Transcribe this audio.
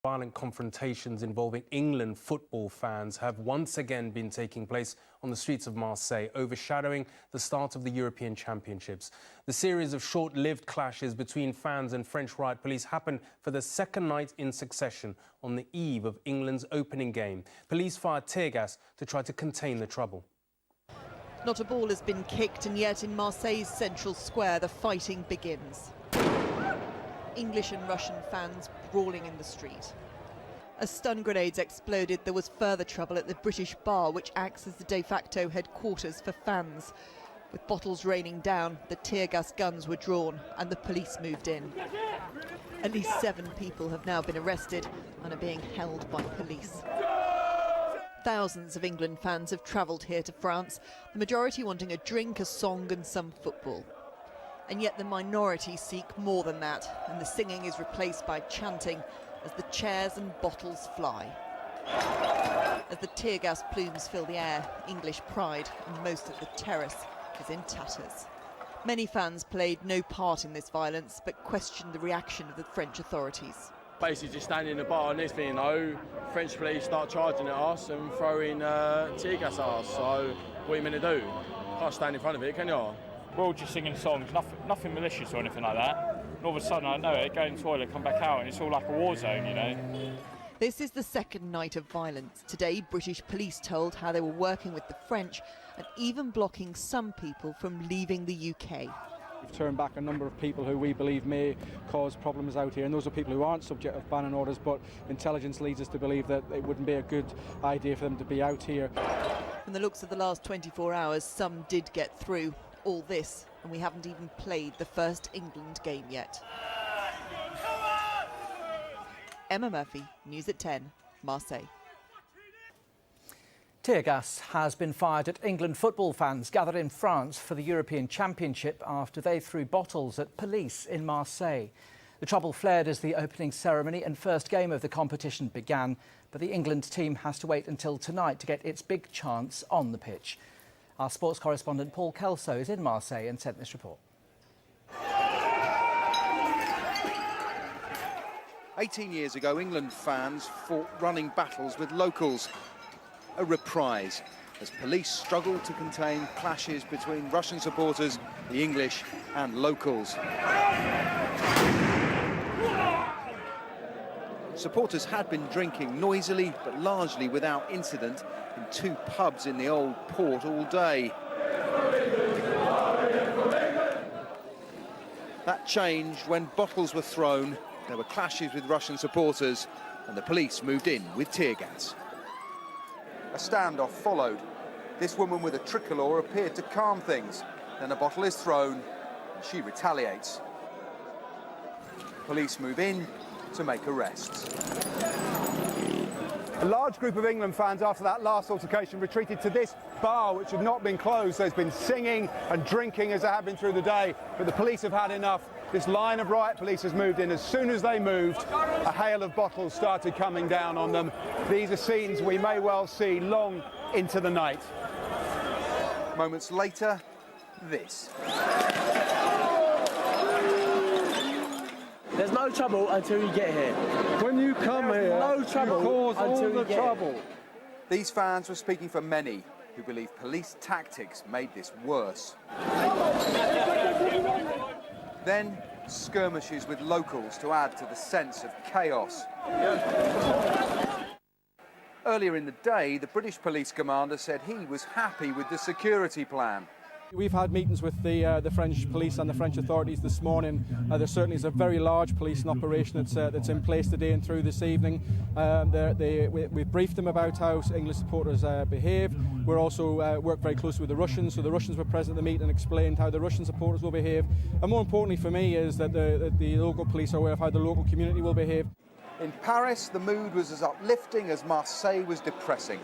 Violent confrontations involving England football fans have once again been taking place on the streets of Marseille, overshadowing the start of the European Championships. The series of short-lived clashes between fans and French riot police happened for the second night in succession on the eve of England's opening game. Police fired tear gas to try to contain the trouble. Not a ball has been kicked, and yet in Marseille's central square the fighting begins. English and Russian fans brawling in the street. As stun grenades exploded, there was further trouble at the British bar, which acts as the de facto headquarters for fans. With bottles raining down, the tear gas guns were drawn and the police moved in. At least 7 people have now been arrested and are being held by police. Thousands of England fans have travelled here to France, the majority wanting a drink, a song and some football. And yet the minority seek more than that, and the singing is replaced by chanting as the chairs and bottles fly. As the tear gas plumes fill the air, English pride and most of the terrace is in tatters. Many fans played no part in this violence, but questioned the reaction of the French authorities. Basically just standing in the bar, and next thing you know, French police start charging at us and throwing tear gas at us. So what are you meant to do? Can't stand in front of it, can you? We're all just singing songs, nothing malicious or anything like that. And all of a sudden, I know it, go in the toilet, come back out, and it's all like a war zone, you know. This is the second night of violence. Today, British police told how they were working with the French and even blocking some people from leaving the UK. We've turned back a number of people who we believe may cause problems out here, and those are people who aren't subject of banning orders, but intelligence leads us to believe that it wouldn't be a good idea for them to be out here. From the looks of the last 24 hours, some did get through. All this, and we haven't even played the first England game yet. Emma Murphy, News at 10, Marseille. Tear gas has been fired at England football fans gathered in France for the European Championship after they threw bottles at police in Marseille. The trouble flared as the opening ceremony and first game of the competition began, but the England team has to wait until tonight to get its big chance on the pitch. Our sports correspondent Paul Kelso is in Marseille and sent this report. 18 years ago, England fans fought running battles with locals. A reprise as police struggled to contain clashes between Russian supporters, the English and locals. Supporters had been drinking noisily, but largely without incident, in 2 pubs in the old port all day. That changed when bottles were thrown, there were clashes with Russian supporters, and the police moved in with tear gas. A standoff followed. This woman with a tricolour appeared to calm things. Then a bottle is thrown, and she retaliates. Police move in to make arrests. A large group of England fans after that last altercation retreated to this bar, which had not been closed. There's been singing and drinking as there have been through the day, but the police have had enough. This line of riot police has moved in. As soon as they moved, a hail of bottles started coming down on them. These are scenes we may well see long into the night. Moments later, this. There's no trouble until you get here. When you come here, no trouble you cause all until the you get trouble. here. These fans were speaking for many who believe police tactics made this worse. Then skirmishes with locals to add to the sense of chaos. Earlier in the day, the British police commander said he was happy with the security plan. We've had meetings with the French police and the French authorities this morning. There certainly is a very large policing operation that's in place today and through this evening. We've briefed them about how English supporters behave. We're also work very closely with the Russians, so the Russians were present at the meeting and explained how the Russian supporters will behave. And more importantly for me is that the local police are aware of how the local community will behave. In Paris, the mood was as uplifting as Marseille was depressing.